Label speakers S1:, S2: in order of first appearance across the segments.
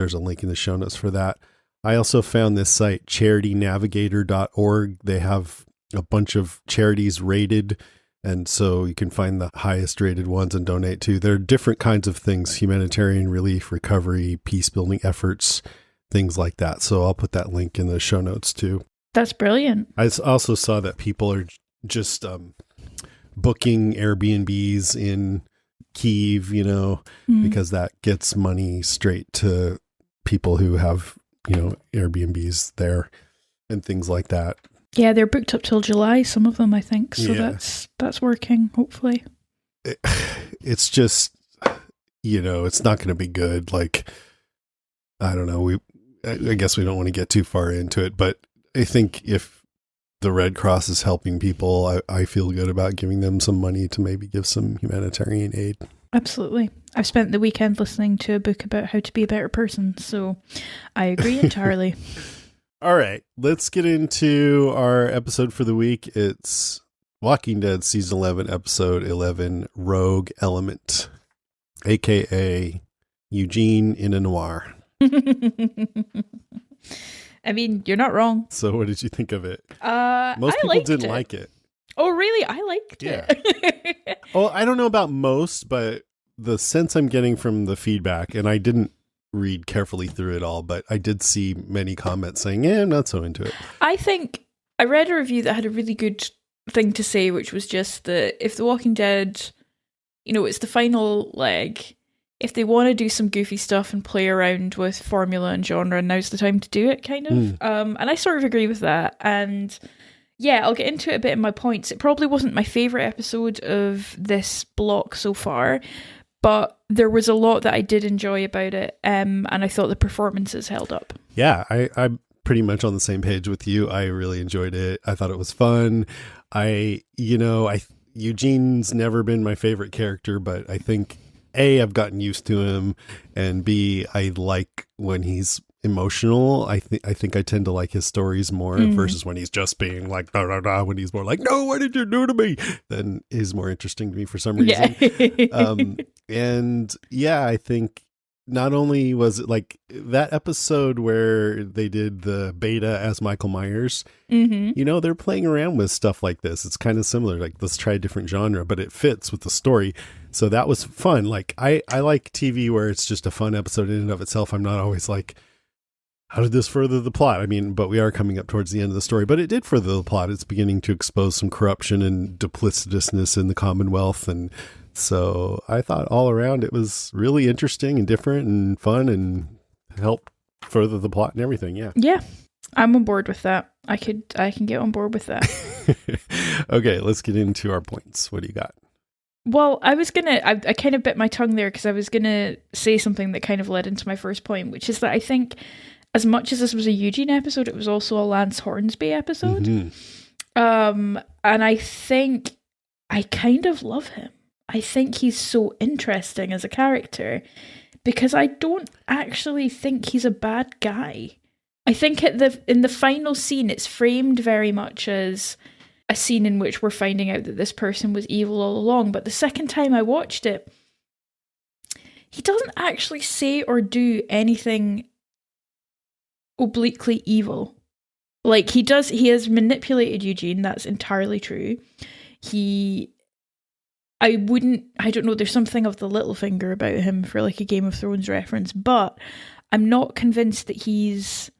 S1: There's a link in the show notes for that. I also found this site, charitynavigator.org. They have a bunch of charities rated, and so you can find the highest rated ones and donate to. There are different kinds of things: humanitarian relief, recovery, peace building efforts, things like that. So I'll put that link in the show notes too.
S2: That's brilliant.
S1: I also saw that people are just booking Airbnbs in Kyiv, because that gets money straight to people who have, Airbnbs there and things like that.
S2: Yeah, they're booked up till July, some of them, I think. So that's working, hopefully.
S1: It's just, it's not going to be good. Like, I don't know. I guess we don't want to get too far into it, but I think if the Red Cross is helping people, I feel good about giving them some money to maybe give some humanitarian aid.
S2: Absolutely. I've spent the weekend listening to a book about how to be a better person, so I agree entirely.
S1: All right, let's get into our episode for the week. It's Walking Dead Season 11, Episode 11, Rogue Element, a.k.a. Eugene in a Noir.
S2: I mean, you're not wrong.
S1: So what did you think of it? Most people didn't like it.
S2: Oh, really? I liked it.
S1: Well, I don't know about most, but the sense I'm getting from the feedback, and I didn't read carefully through it all, but I did see many comments saying, I'm not so into it.
S2: I think I read a review that had a really good thing to say, which was just that if The Walking Dead, it's the final leg, if they want to do some goofy stuff and play around with formula and genre, now's the time to do it, kind of. And I sort of agree with that. And yeah, I'll get into it a bit in my points. It probably wasn't my favourite episode of this block so far, but there was a lot that I did enjoy about it, and I thought the performances held up. Yeah,
S1: I'm pretty much on the same page with you. I really enjoyed it. I thought it was fun. Eugene's never been my favorite character, but I think A, I've gotten used to him, and B, I like when he's emotional. I think I tend to like his stories more versus when he's just being like da, da, da, when he's more like, no, what did you do to me? Then is more interesting to me for some reason. And yeah, I think not only was it like that episode where they did the beta as Michael Myers, they're playing around with stuff like this. It's kind of similar, like let's try a different genre, but it fits with the story. So that was fun. Like I like TV where it's just a fun episode in and of itself. I'm not always like, how did this further the plot? I mean, but we are coming up towards the end of the story, but it did further the plot. It's beginning to expose some corruption and duplicitousness in the Commonwealth. And so I thought all around it was really interesting and different and fun and helped further the plot and everything. Yeah.
S2: Yeah. I'm on board with that. I can get on board with that.
S1: Okay, let's get into our points. What do you got?
S2: Well, I kind of bit my tongue there because I was going to say something that kind of led into my first point, which is that I think as much as this was a Eugene episode, it was also a Lance Hornsby episode. And I think I kind of love him. I think he's so interesting as a character because I don't actually think he's a bad guy. I think in the final scene, it's framed very much as a scene in which we're finding out that this person was evil all along. But the second time I watched it, he doesn't actually say or do anything obliquely evil. Like he has manipulated Eugene. That's entirely true. I don't know, there's something of the little finger about him for like a Game of Thrones reference, but I'm not convinced that he's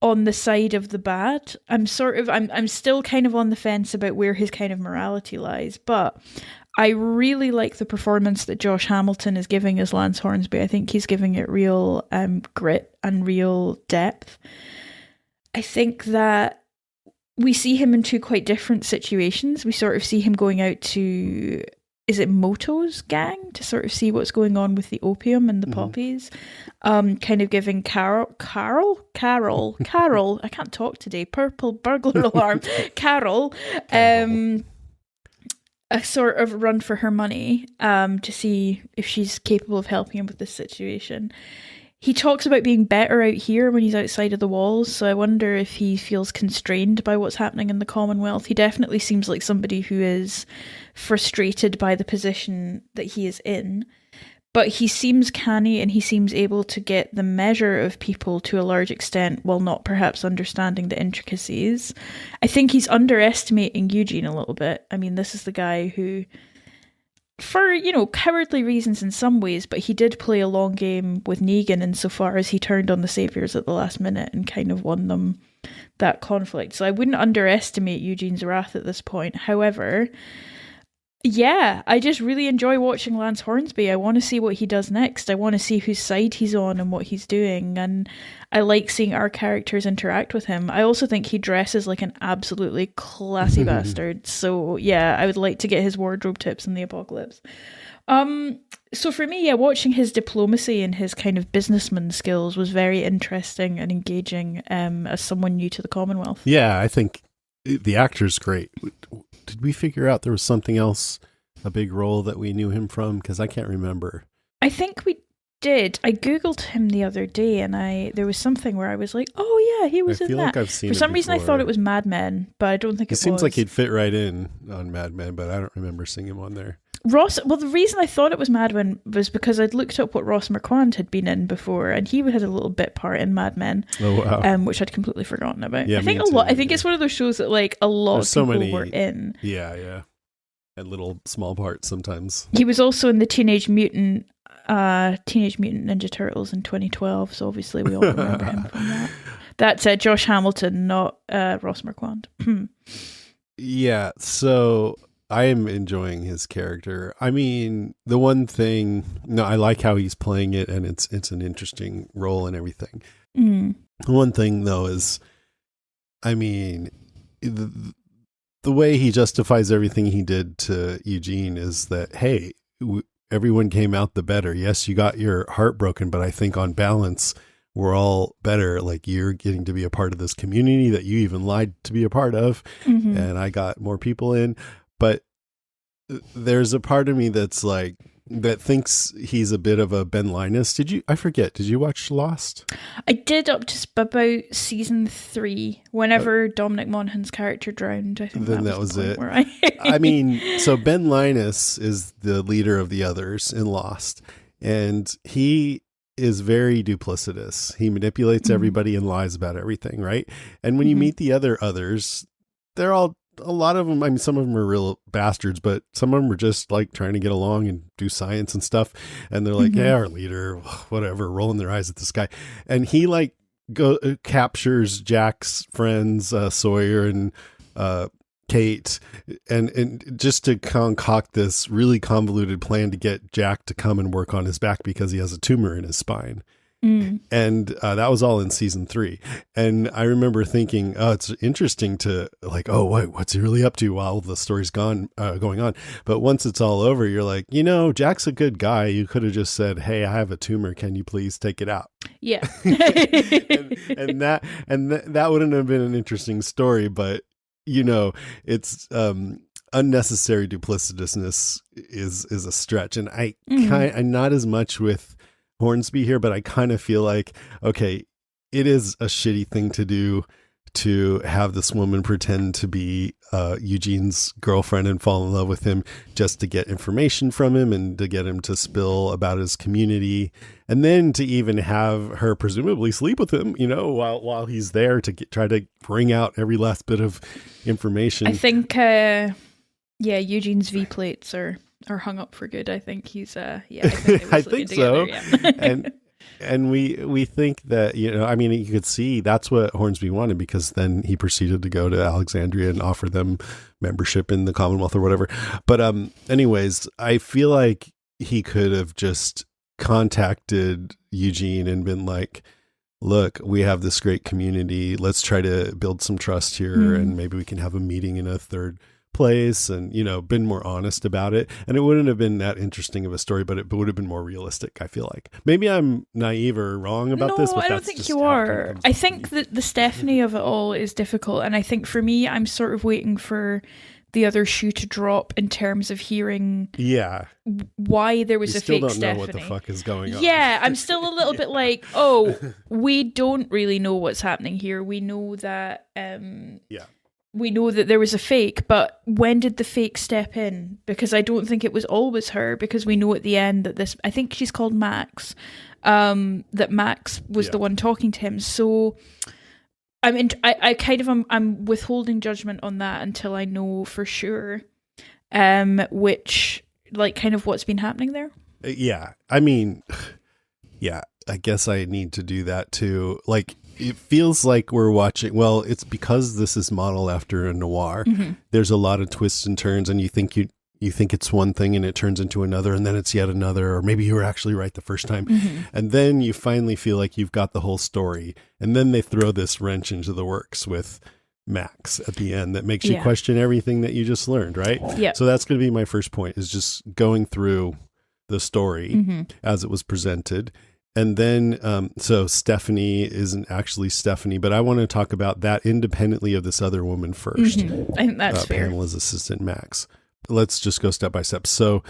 S2: on the side of the bad. I'm still kind of on the fence about where his kind of morality lies, but I really like the performance that Josh Hamilton is giving as Lance Hornsby. I think he's giving it real grit and real depth. I think that we see him in two quite different situations. We sort of see him going out to, is it Moto's gang, to sort of see what's going on with the opium and the poppies. Kind of giving Carol, I can't talk today, purple burglar alarm, Carol, a sort of run for her money to see if she's capable of helping him with this situation. He talks about being better out here when he's outside of the walls, so I wonder if he feels constrained by what's happening in the Commonwealth. He definitely seems like somebody who is frustrated by the position that he is in. but he seems canny and he seems able to get the measure of people to a large extent while not perhaps understanding the intricacies. I think he's underestimating Eugene a little bit. I mean, this is the guy who, for, cowardly reasons in some ways, but he did play a long game with Negan insofar as he turned on the Saviors at the last minute and kind of won them that conflict. So I wouldn't underestimate Eugene's wrath at this point. However, yeah, I just really enjoy watching Lance Hornsby. I want to see what he does next. I want to see whose side he's on and what he's doing. And I like seeing our characters interact with him. I also think he dresses like an absolutely classy bastard. So yeah, I would like to get his wardrobe tips in the apocalypse. So for me, yeah, watching his diplomacy and his kind of businessman skills was very interesting and engaging as someone new to the Commonwealth.
S1: Yeah, I think the actor's great. Did we figure out there was something else, a big role that we knew him from? Because I can't remember.
S2: I think we did. I Googled him the other day and there was something where I was like, oh yeah, he was in that. I feel like I've seen it. For some reason I thought it was Mad Men, but I don't think it was.
S1: It seems like he'd fit right in on Mad Men, but I don't remember seeing him on there.
S2: The reason I thought it was Mad Men was because I'd looked up what Ross Marquand had been in before, and he had a little bit part in Mad Men, which I'd completely forgotten about. Yeah, I think I think it's one of those shows that like a lot of people were in.
S1: Yeah, and little small parts sometimes.
S2: He was also in the Teenage Mutant Ninja Turtles in 2012, so obviously we all remember him from that. That's Josh Hamilton, not Ross Marquand.
S1: Yeah, so I am enjoying his character. I mean, the one thing, I like how he's playing it, and it's an interesting role and everything. The one thing, though, is, I mean, the way he justifies everything he did to Eugene is that, hey, everyone came out the better. Yes, you got your heart broken, but I think on balance, we're all better. Like, you're getting to be a part of this community that you even lied to be a part of, and I got more people in. But there's a part of me that's like, that thinks he's a bit of a Ben Linus. Did you watch Lost?
S2: I did up to about season 3, whenever Dominic Monaghan's character drowned. I think then that was it.
S1: I mean, so Ben Linus is the leader of the others in Lost, and he is very duplicitous. He manipulates everybody and lies about everything, right? And when you meet the others, they're all, a lot of them, I mean, some of them are real bastards, but some of them are just like trying to get along and do science and stuff. And they're like, yeah, our leader, whatever, rolling their eyes at this guy. And he like captures Jack's friends, Sawyer and Kate, and just to concoct this really convoluted plan to get Jack to come and work on his back because he has a tumor in his spine. And that was all in season 3. And I remember thinking, oh, it's interesting to like, oh, what's he really up to while the story's going on? But once it's all over, you're like, Jack's a good guy. You could have just said, hey, I have a tumor. Can you please take it out?
S2: Yeah.
S1: and that wouldn't have been an interesting story, but it's unnecessary duplicitousness is a stretch. And I'm not as much with Hornsby here, but I kind of feel like, okay, it is a shitty thing to do to have this woman pretend to be Eugene's girlfriend and fall in love with him just to get information from him and to get him to spill about his community, and then to even have her presumably sleep with him, while he's there to try to bring out every last bit of information.
S2: I think, Eugene's V plates are hung up for good. I think he's
S1: I think so. Yeah. and we think that, I mean, you could see that's what Hornsby wanted, because then he proceeded to go to Alexandria and offer them membership in the Commonwealth or whatever. But anyways, I feel like he could have just contacted Eugene and been like, look, we have this great community, let's try to build some trust here, and maybe we can have a meeting in a third place, and been more honest about it, and it wouldn't have been that interesting of a story, but it would have been more realistic. I feel like maybe I'm naive or wrong about this, but
S2: I don't think you are. I think that the Stephanie of it all is difficult, and I think for me, I'm sort of waiting for the other shoe to drop in terms of hearing why there was a fake Stephanie. Still don't know what the fuck
S1: is going on.
S2: Yeah, I'm still a little bit like, oh, we don't really know what's happening here. We know that we know that there was a fake, but when did the fake step in? Because I don't think it was always her, because we know at the end that this, I think she's called Max, that Max was the one talking to him. So I kind of I'm withholding judgment on that until I know for sure, which, like, kind of what's been happening there.
S1: Yeah. I mean, yeah, I guess I need to do that too. Like, it feels like we're watching, well, it's because this is modeled after a noir. Mm-hmm. There's a lot of twists and turns, and you think it's one thing and it turns into another, and then it's yet another, or maybe you were actually right the first time. Mm-hmm. And then you finally feel like you've got the whole story. And then they throw this wrench into the works with Max at the end that makes you question everything that you just learned, right?
S2: Yeah.
S1: So that's going to be my first point, is just going through the story as it was presented. And then, so Stephanie isn't actually Stephanie, but I want to talk about that independently of this other woman first.
S2: Mm-hmm. I think that's fair.
S1: Pamela's assistant, Max. Let's just go step by step. So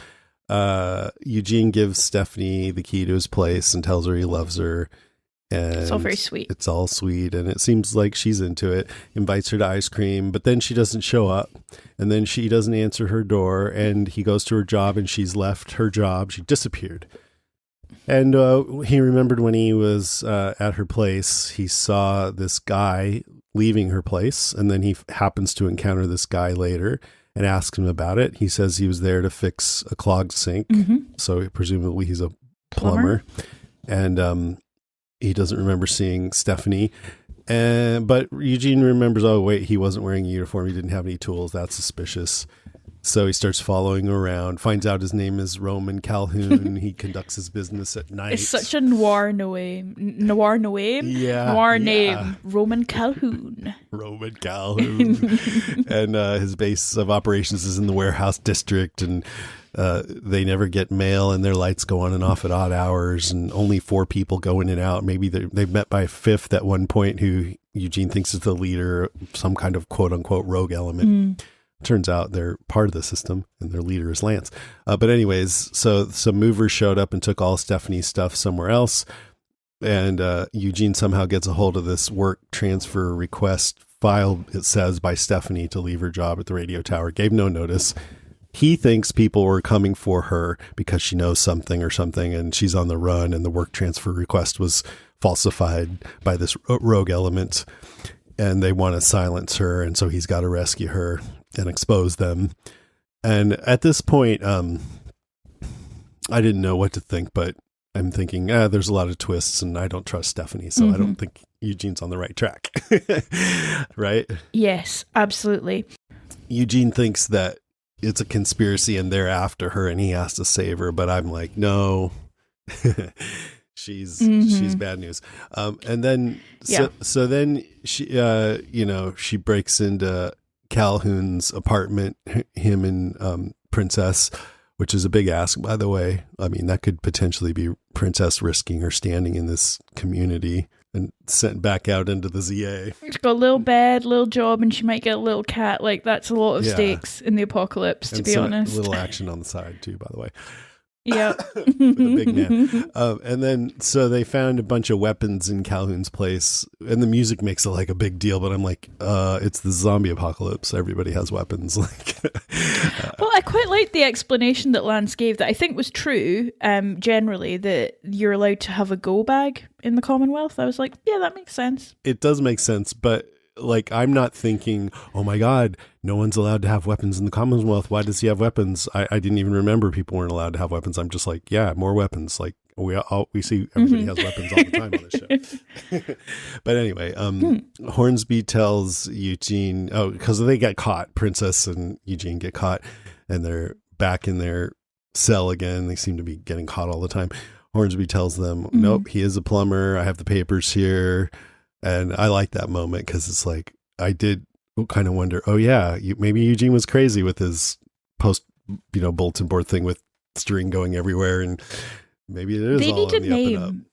S1: Eugene gives Stephanie the key to his place and tells her he loves her. And
S2: it's all very sweet.
S1: It's all sweet, and it seems like she's into it. Invites her to ice cream, but then she doesn't show up, and then she doesn't answer her door, and he goes to her job, and she's left her job. She disappeared. And he remembered when he was at her place, he saw this guy leaving her place, and then he happens to encounter this guy later and asks him about it. He says he was there to fix a clogged sink, so presumably he's a plumber. And he doesn't remember seeing Stephanie. But Eugene remembers, oh, wait, he wasn't wearing a uniform. He didn't have any tools. That's suspicious. So he starts following around, finds out his name is Roman Calhoun. He conducts his business at night.
S2: It's such a noir name. Roman Calhoun.
S1: Roman Calhoun. And his base of operations is in the warehouse district, and they never get mail, and their lights go on and off at odd hours, and only 4 people go in and out. Maybe they've met by a 5th at one point, who Eugene thinks is the leader, some kind of quote unquote rogue element. Turns out they're part of the system, and their leader is Lance. But anyways, so some movers showed up and took all Stephanie's stuff somewhere else. And Eugene somehow gets a hold of this work transfer request filed, it says, by Stephanie to leave her job at the radio tower. Gave no notice. He thinks people were coming for her because she knows something or something, and she's on the run, and the work transfer request was falsified by this rogue element, and they want to silence her, and so he's got to rescue her and expose them. And at this point, I didn't know what to think, but I'm thinking, there's a lot of twists, and I don't trust Stephanie, so I don't think Eugene's on the right track. Right?
S2: Yes, absolutely.
S1: Eugene thinks that it's a conspiracy and they're after her and he has to save her, but I'm like, no. She's bad news. And then so then she she breaks into Calhoun's apartment, him and Princess, which is a big ask, by the way. I mean, that could potentially be Princess risking her standing in this community and sent back out into the ZA.
S2: She's got a little bed, little job, and she might get a little cat. Like, that's a lot of stakes in the apocalypse, to be honest.
S1: A little action on the side too, by the way.
S2: Yeah.
S1: With a big man. And then, so they found a bunch of weapons in Calhoun's place, and the music makes it like a big deal, but I'm like, it's the zombie apocalypse. Everybody has weapons.
S2: Well, I quite like the explanation that Lance gave, that I think was true, generally, that you're allowed to have a go bag in the Commonwealth. I was like, yeah, that makes sense.
S1: It does make sense, but like, I'm not thinking, oh my God, no one's allowed to have weapons in the Commonwealth. Why does he have weapons? I didn't even remember people weren't allowed to have weapons. I'm just like, yeah, more weapons. Like, we see everybody has weapons all the time on this show. But anyway, Hornsby tells Eugene, because they get caught, Princess and Eugene get caught, and they're back in their cell again. They seem to be getting caught all the time. Hornsby tells them, nope, he is a plumber. I have the papers here. And I like that moment, because it's like, I did kind of wonder, oh yeah, maybe Eugene was crazy with his bulletin board thing with string going everywhere, and maybe it is. They all need a name.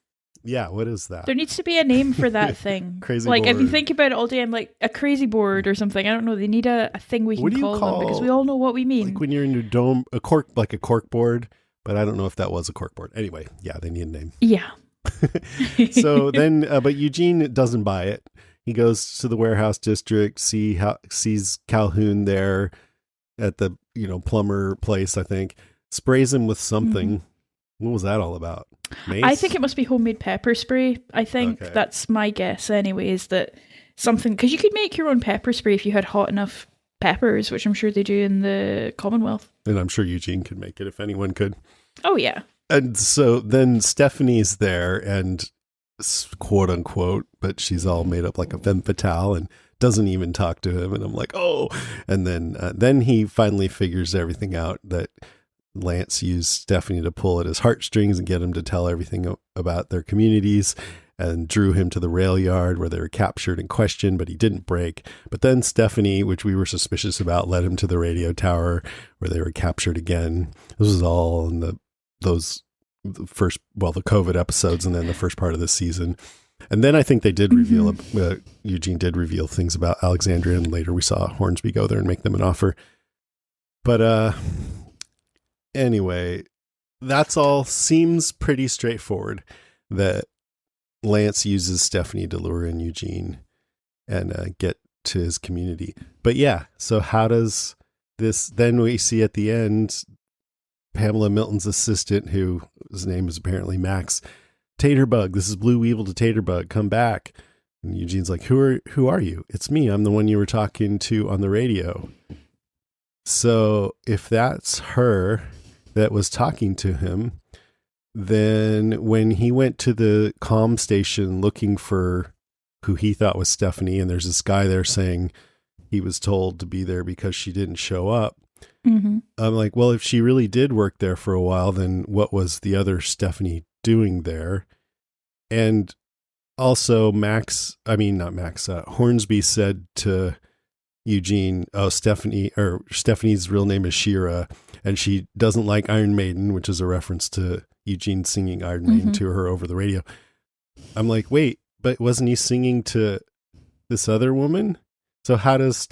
S1: Yeah, what is that? There
S2: needs to be a name for that thing.
S1: Crazy
S2: like,
S1: board.
S2: If you think about it all day, I'm like, a crazy board or something. I don't know. They need a thing we can call them, because we all know what we mean.
S1: Like when you're in your dome, a cork board, but I don't know if that was a cork board. Anyway, yeah, they need a name.
S2: Yeah.
S1: So then, but Eugene doesn't buy it. he goes to the warehouse district, sees Calhoun there at the, plumber place, I think, sprays him with something. What was that all about? Mace?
S2: I think it must be homemade pepper spray. I think that's my guess anyway, is that something, because you could make your own pepper spray if you had hot enough peppers, which I'm sure they do in the Commonwealth.
S1: And I'm sure Eugene could make it if anyone could.
S2: Oh, yeah.
S1: And so then Stephanie's there and quote unquote, but she's all made up like a femme fatale and doesn't even talk to him. And I'm like, oh, and then he finally figures everything out, that Lance used Stephanie to pull at his heartstrings and get him to tell everything about their communities, and drew him to the rail yard where they were captured and questioned, but he didn't break. But then Stephanie, which we were suspicious about, led him to the radio tower where they were captured again. This was all in the COVID episodes and then the first part of the season. And then I think they did reveal, Eugene did reveal things about Alexandria, and later we saw Hornsby go there and make them an offer. But anyway, that's all seems pretty straightforward, that Lance uses Stephanie to lure in Eugene and get to his community. But yeah, so how does this, then we see at the end, Pamela Milton's assistant, who his name is apparently Max, Taterbug, this is Blue Weevil to Taterbug, come back. And Eugene's like, who are you? It's me. I'm the one you were talking to on the radio. So if that's her that was talking to him, then when he went to the comm station looking for who he thought was Stephanie, and there's this guy there saying he was told to be there because she didn't show up. I'm like, well, if she really did work there for a while, then what was the other Stephanie doing there? And also Hornsby said to Eugene, Stephanie's real name is Shira, and she doesn't like Iron Maiden, which is a reference to Eugene singing Iron Maiden to her over the radio. I'm like, wait, but wasn't he singing to this other woman? So how does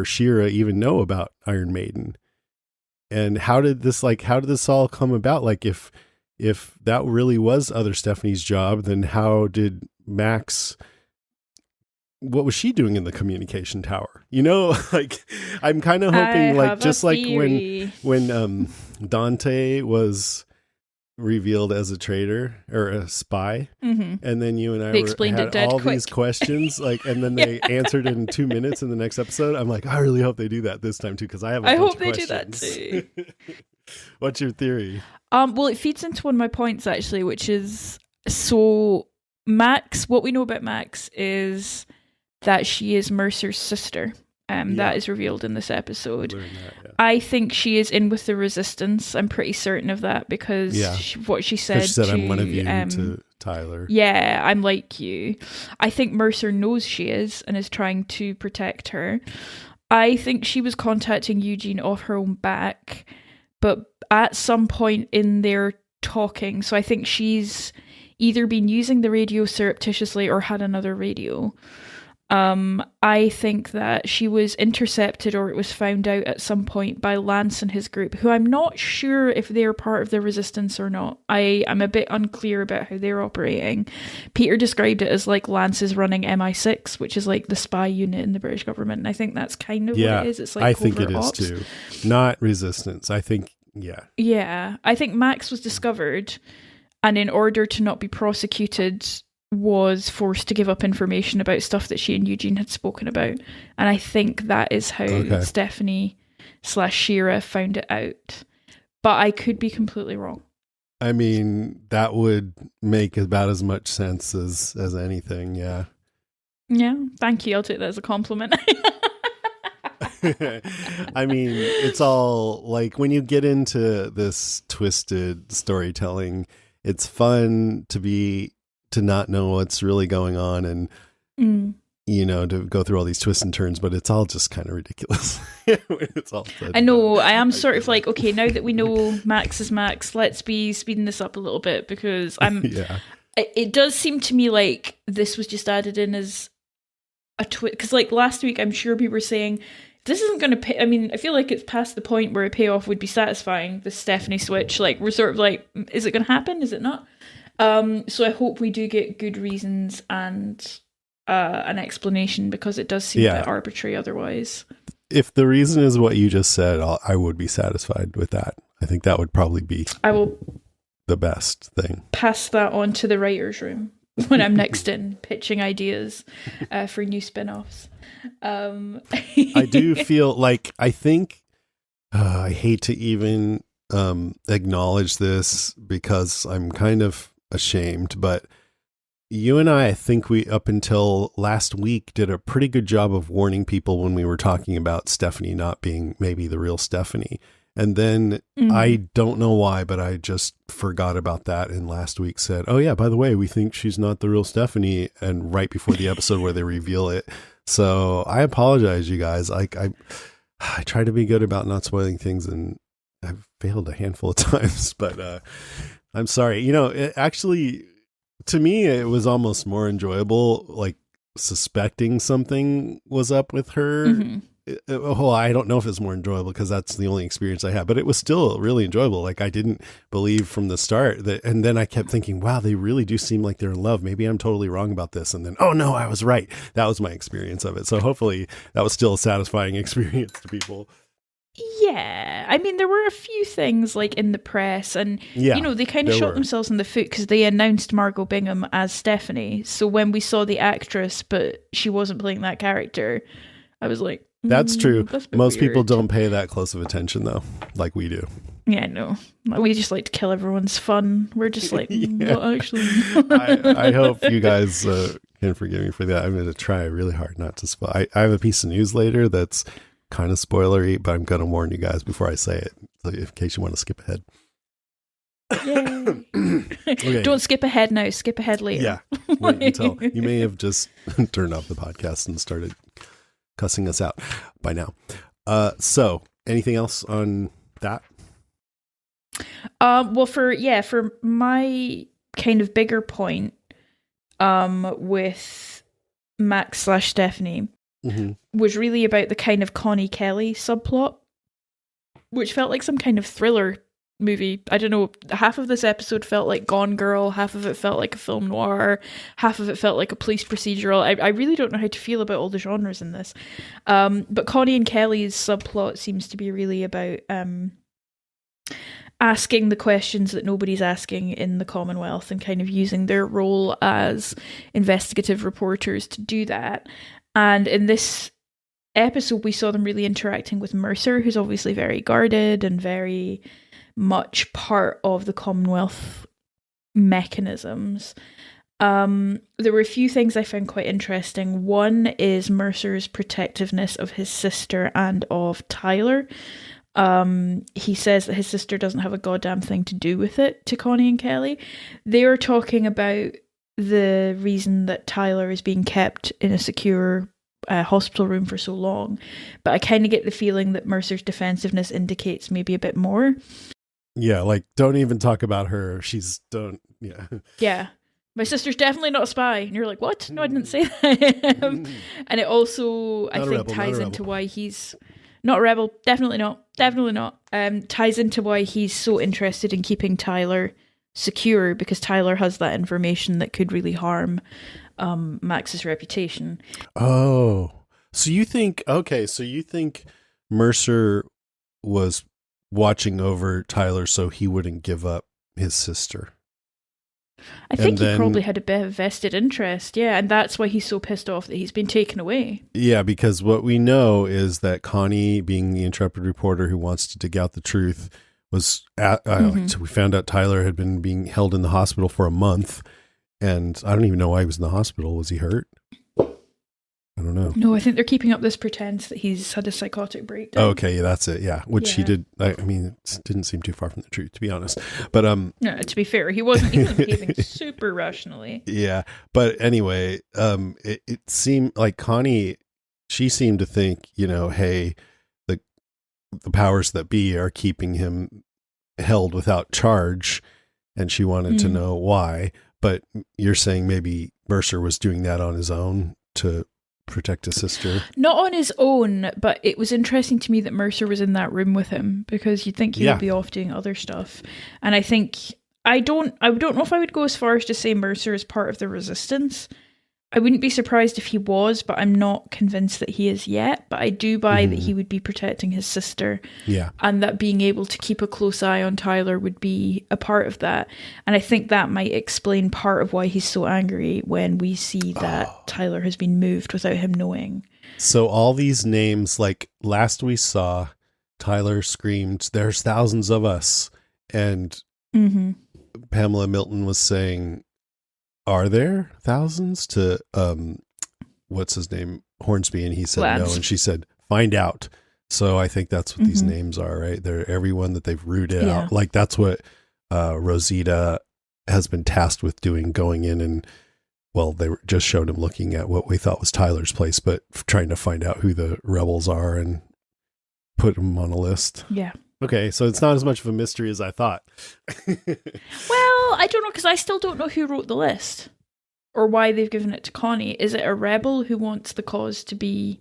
S1: Shira even know about Iron Maiden? And how did this all come about? Like, if that really was other Stephanie's job, then how did Max, what was she doing in the communication tower? Like, I'm kind of hoping, like, just like when Dante was revealed as a traitor or a spy, and then you and I had all these questions, like, and then they answered in 2 minutes in the next episode. I'm like, I really hope they do that this time too, because I have I hope they questions. Do that too. What's your theory?
S2: Well, it feeds into one of my points actually, which is, so Max, what we know about Max is that she is Mercer's sister. That is revealed in this episode. I think she is in with the Resistance. I'm pretty certain of that, because what she said
S1: I'm one of you to Tyler.
S2: Yeah, I'm like you. I think Mercer knows she is and is trying to protect her. I think she was contacting Eugene off her own back, but at some point in their talking, so I think she's either been using the radio surreptitiously or had another radio. I think that she was intercepted, or it was found out at some point by Lance and his group, who I'm not sure if they're part of the Resistance or not. I'm a bit unclear about how they're operating. Peter described it as like Lance is running MI6, which is like the spy unit in the British government. And I think that's kind of what it is. It's like
S1: I think it is too. Not Resistance. I think,
S2: Yeah. I think Max was discovered, and in order to not be prosecuted, was forced to give up information about stuff that she and Eugene had spoken about. And I think that is how Stephanie/Shira found it out. But I could be completely wrong.
S1: I mean, that would make about as much sense as anything, yeah.
S2: Yeah, thank you. I'll take that as a compliment.
S1: I mean, it's all like, when you get into this twisted storytelling, it's fun to not know what's really going on, and to go through all these twists and turns, but it's all just kind of ridiculous. It's all I know.
S2: I am sort of like, okay, now that we know Max is Max, let's be speeding this up a little bit, because it does seem to me like this was just added in as a twist, because like last week, I'm sure people were saying this isn't going to pay. I mean, I feel like it's past the point where a payoff would be satisfying, the Stephanie switch. Like, we're sort of like, is it going to happen? Is it not? So I hope we do get good reasons and an explanation, because it does seem a bit arbitrary otherwise.
S1: If the reason is what you just said, I would be satisfied with that. I think that would probably be the best thing.
S2: Pass that on to the writer's room when I'm next in pitching ideas for new spin-offs.
S1: I do feel like, I think, I hate to even acknowledge this because I'm kind of ashamed, but you and I think we, up until last week, did a pretty good job of warning people when we were talking about Stephanie not being maybe the real Stephanie. And then I don't know why, but I just forgot about that. And last week said, oh yeah, by the way, we think she's not the real Stephanie. And right before the episode where they reveal it. So I apologize, you guys. I try to be good about not spoiling things, and I've failed a handful of times, but I'm sorry. It actually, to me, it was almost more enjoyable, like suspecting something was up with her. I don't know if it's more enjoyable because that's the only experience I had, but it was still really enjoyable. Like, I didn't believe from the start that, and then I kept thinking, wow, they really do seem like they're in love. Maybe I'm totally wrong about this. And then, oh no, I was right. That was my experience of it. So hopefully that was still a satisfying experience to people.
S2: Yeah, I mean, there were a few things like in the press, and they kind of shot themselves in the foot because they announced Margot Bingham as Stephanie. So when we saw the actress, but she wasn't playing that character, I was like,
S1: that's true. Most
S2: weird.
S1: People don't pay that close of attention, though, like we do.
S2: Yeah, no, we just like to kill everyone's fun. We're just like, well, actually.
S1: I hope you guys can forgive me for that. I'm going to try really hard not to spoil. I have a piece of news later that's kind of spoilery, but I'm going to warn you guys before I say it, so in case you want to skip ahead.
S2: Okay. Don't skip ahead now. Skip ahead later.
S1: Yeah. Wait until you may have just turned off the podcast and started cussing us out by now. So anything else on that?
S2: Well, for my kind of bigger point, with Max/Stephanie. Was really about the kind of Connie Kelly subplot, which felt like some kind of thriller movie. I don't know, half of this episode felt like Gone Girl, half of it felt like a film noir, half of it felt like a police procedural. I really don't know how to feel about all the genres in this. But Connie and Kelly's subplot seems to be really about asking the questions that nobody's asking in the Commonwealth and kind of using their role as investigative reporters to do that. And in this episode, we saw them really interacting with Mercer, who's obviously very guarded and very much part of the Commonwealth mechanisms. There were a few things I found quite interesting. One is Mercer's protectiveness of his sister and of Tyler. He says that his sister doesn't have a goddamn thing to do with it to Connie and Kelly. They are talking about the reason that Tyler is being kept in a secure hospital room for so long, but I kind of get the feeling that Mercer's defensiveness indicates maybe a bit more.
S1: Yeah, like, don't even talk about her. Yeah.
S2: My sister's definitely not a spy. And you're like, what? No, I didn't say that. And it also, I think, ties into why he's not a rebel. Definitely not. Ties into why he's so interested in keeping Tyler secure, because Tyler has that information that could really harm Max's reputation.
S1: Oh, so you think Mercer was watching over Tyler so he wouldn't give up his sister?
S2: I think he probably had a bit of vested interest, yeah, and that's why he's so pissed off that he's been taken away. Yeah,
S1: because what we know is that Connie, being the intrepid reporter who wants to dig out the truth, was so we found out Tyler had been being held in the hospital for a month, and I don't even know why he was in the hospital. Was he hurt? I don't know.
S2: No, I think they're keeping up this pretense that he's had a psychotic breakdown.
S1: Okay, yeah, that's it. Yeah, which he did. I mean, it didn't seem too far from the truth, to be honest. But
S2: no, to be fair, he wasn't behaving super rationally.
S1: Yeah, but anyway, it seemed like Connie, she seemed to think, hey, the powers that be are keeping him held without charge, and she wanted to know why. But you're saying maybe Mercer was doing that on his own to protect his sister?
S2: Not on his own, but it was interesting to me that Mercer was in that room with him, because you'd think he would be off doing other stuff. And I think I don't know if I would go as far as to say Mercer is part of the resistance. I wouldn't be surprised if he was, but I'm not convinced that he is yet. But I do buy that he would be protecting his sister.
S1: Yeah.
S2: And that being able to keep a close eye on Tyler would be a part of that. And I think that might explain part of why he's so angry when we see that Tyler has been moved without him knowing.
S1: So all these names, like last we saw, Tyler screamed, "There's thousands of us." And Pamela Milton was saying, "Are there thousands?" to what's his name, Hornsby, and he said
S2: Labs.
S1: no, and she said, "Find out." So I think that's what these names are, right? They're everyone that they've rooted out. Like that's what Rosita has been tasked with doing, going in and, well, they just showed him looking at what we thought was Tyler's place, but trying to find out who the rebels are and put them on a list.
S2: Yeah.
S1: Okay, so it's not as much of a mystery as I thought.
S2: Well, I don't know, because I still don't know who wrote the list or why they've given it to Connie. Is it a rebel who wants the cause to be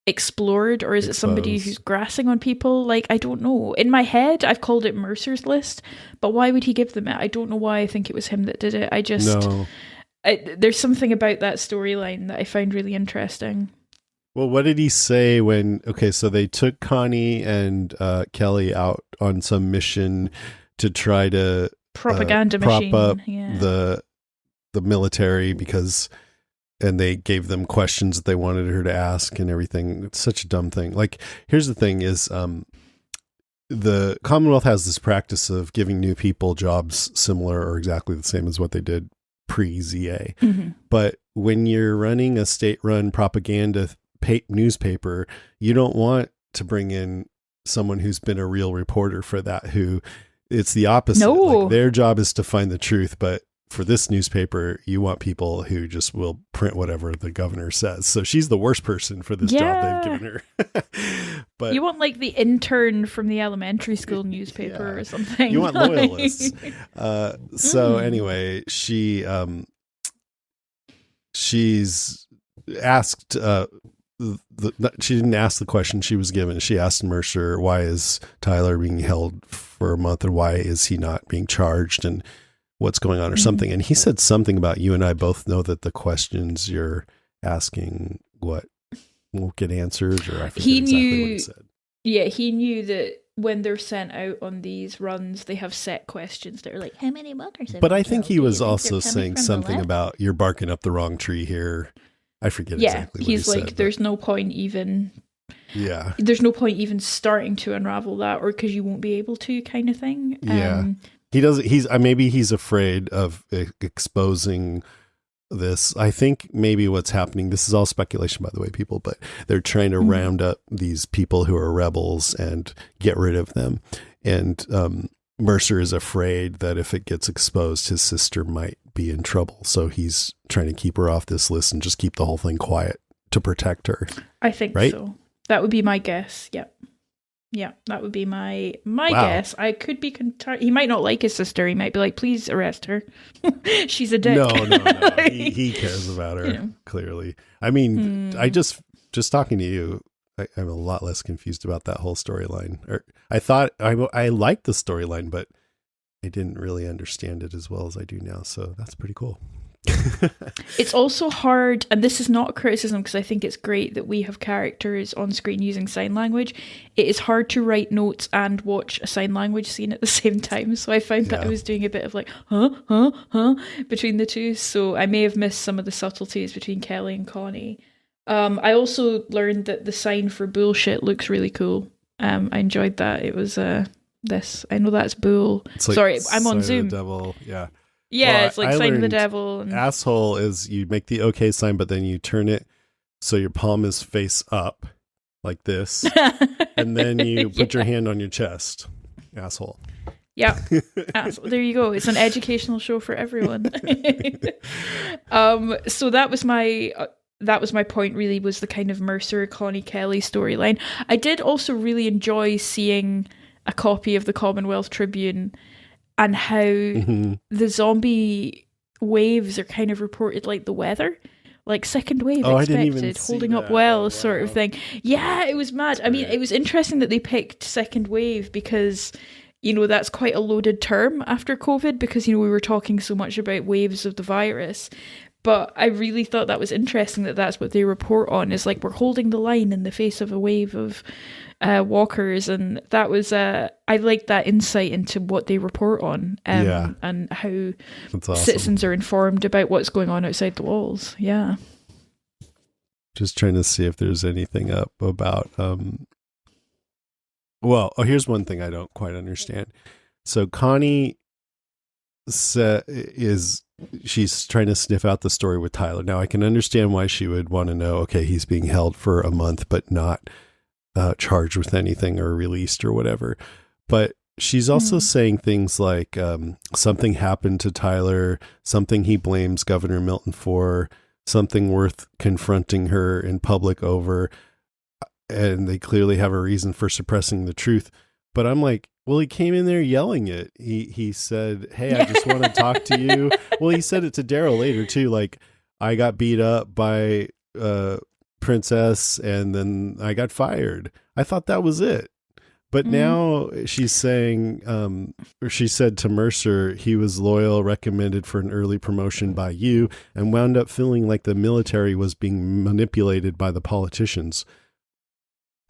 S2: explored, or is it somebody who's grassing on people? Like, I don't know. In my head, I've called it Mercer's list, but why would he give them it? I don't know why I think it was him that did it. I just...
S1: No.
S2: There's something about that storyline that I find really interesting.
S1: Well, what did he say when... Okay, so they took Connie and Kelly out on some mission to try to...
S2: Propaganda
S1: prop
S2: machine.
S1: up
S2: Yeah.
S1: the military because... And they gave them questions that they wanted her to ask and everything. It's such a dumb thing. Like, here's the thing is... the Commonwealth has this practice of giving new people jobs similar or exactly the same as what they did pre-ZA. But when you're running a state-run propaganda newspaper, you don't want to bring in someone who's been a real reporter for that, who it's the opposite.
S2: No.
S1: Like, their job is to find the truth, but for this newspaper, you want people who just will print whatever the governor says. So she's the worst person for this job they've given her. But
S2: you want like the intern from the elementary school newspaper or something.
S1: You want loyalists. So anyway, she's asked, she didn't ask the question she was given. She asked Mercer, why is Tyler being held for a month and why is he not being charged and what's going on or something. And he said something about, you and I both know that the questions you're asking won't get answers, or I forget exactly what he said.
S2: Yeah, he knew that when they're sent out on these runs, they have set questions that are like, how many walkers have
S1: But
S2: you
S1: I think
S2: killed?
S1: he was
S2: Do you think
S1: also
S2: they're coming
S1: saying
S2: from the
S1: something
S2: left?
S1: about you're barking up the wrong tree here. I forget exactly what he said.
S2: Yeah, he's like, there's no point even...
S1: Yeah.
S2: There's no point even starting to unravel that, or because you won't be able to, kind of thing.
S1: Yeah. He doesn't, maybe he's afraid of exposing this. I think maybe what's happening, this is all speculation by the way, people, but they're trying to round up these people who are rebels and get rid of them. And Mercer is afraid that if it gets exposed, his sister might be in trouble. So he's trying to keep her off this list and just keep the whole thing quiet to protect her.
S2: I think so. That would be my guess. Yep. Yeah, that would be my guess. I could be... he might not like his sister. He might be like, please arrest her. She's a dick.
S1: No. He cares about her, clearly. I mean, I just talking to you, I'm a lot less confused about that whole storyline. I thought I liked the storyline, but I didn't really understand it as well as I do now. So that's pretty cool.
S2: It's also hard, and this is not a criticism because I think it's great that we have characters on screen using sign language. It is hard to write notes and watch a sign language scene at the same time, so I found that I was doing a bit of like huh between the two, so I may have missed some of the subtleties between Kelly and Connie. I also learned that the sign for bullshit looks really cool. I enjoyed that. It was this, I know that's bull.
S1: Like,
S2: sorry, I'm on Zoom.
S1: The devil.
S2: Yeah,
S1: well,
S2: it's like sign of the devil. And...
S1: asshole is you make the okay sign, but then you turn it so your palm is face up like this, and then you put your hand on your chest. Asshole.
S2: Yeah. There you go. It's an educational show for everyone. So that was my point, really, was the kind of Mercer, Connie, Kelly storyline. I did also really enjoy seeing a copy of the Commonwealth Tribune and how the zombie waves are kind of reported like the weather. Like second wave expected, holding up well, sort of thing. Yeah, it was mad. I mean, it was interesting that they picked second wave because, that's quite a loaded term after COVID because, we were talking so much about waves of the virus. But I really thought that was interesting that that's what they report on, is like, we're holding the line in the face of a wave of walkers. And that was, I like that insight into what they report on, and how
S1: awesome.
S2: Citizens are informed about what's going on outside the walls. Yeah.
S1: Just trying to see if there's anything up about, here's one thing I don't quite understand. So Connie she's trying to sniff out the story with Tyler. Now I can understand why she would want to know, okay, he's being held for a month, but not charged with anything or released or whatever. But she's also saying things like something happened to Tyler, something he blames Governor Milton for, something worth confronting her in public over. And they clearly have a reason for suppressing the truth. But I'm like, well, he came in there yelling it. He said, hey, I just want to talk to you. Well, he said it to Daryl later too. Like, I got beat up by Princess and then I got fired. I thought that was it. But now she's saying, or she said to Mercer, he was loyal, recommended for an early promotion by you, and wound up feeling like the military was being manipulated by the politicians.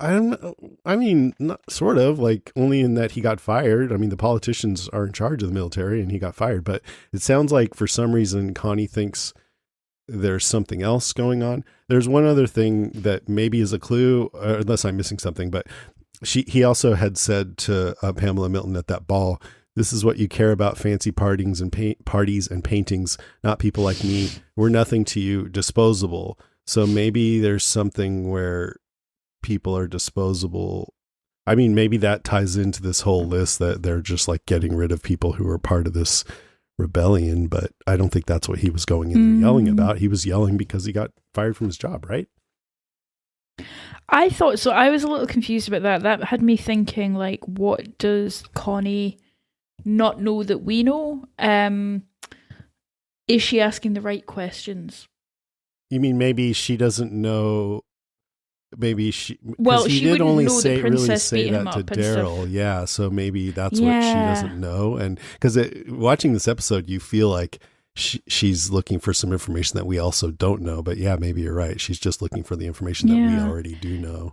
S1: I mean, not sort of, like, only in that he got fired. I mean, the politicians are in charge of the military and he got fired, but it sounds like for some reason Connie thinks there's something else going on. There's one other thing that maybe is a clue, unless I'm missing something, but he also had said to Pamela Milton at that ball, this is what you care about, fancy parties and paintings, not people like me. We're nothing to you, disposable. So maybe there's something where people are disposable. I mean, maybe that ties into this whole list that they're just like getting rid of people who are part of this rebellion, but I don't think that's what he was going in there yelling about. He was yelling because he got fired from his job, right?
S2: I thought so. I was a little confused about that. That had me thinking, like, what does Connie not know that we know? Is she asking the right questions?
S1: You mean maybe she doesn't know? Maybe she.
S2: Well,
S1: he
S2: she
S1: did
S2: wouldn't
S1: only
S2: know
S1: say
S2: the princess
S1: really say
S2: beat him
S1: that to
S2: up and stuff.
S1: Daryl. Yeah, so maybe that's what she doesn't know. And because watching this episode, you feel like she's looking for some information that we also don't know. But yeah, maybe you're right. She's just looking for the information that we already do know.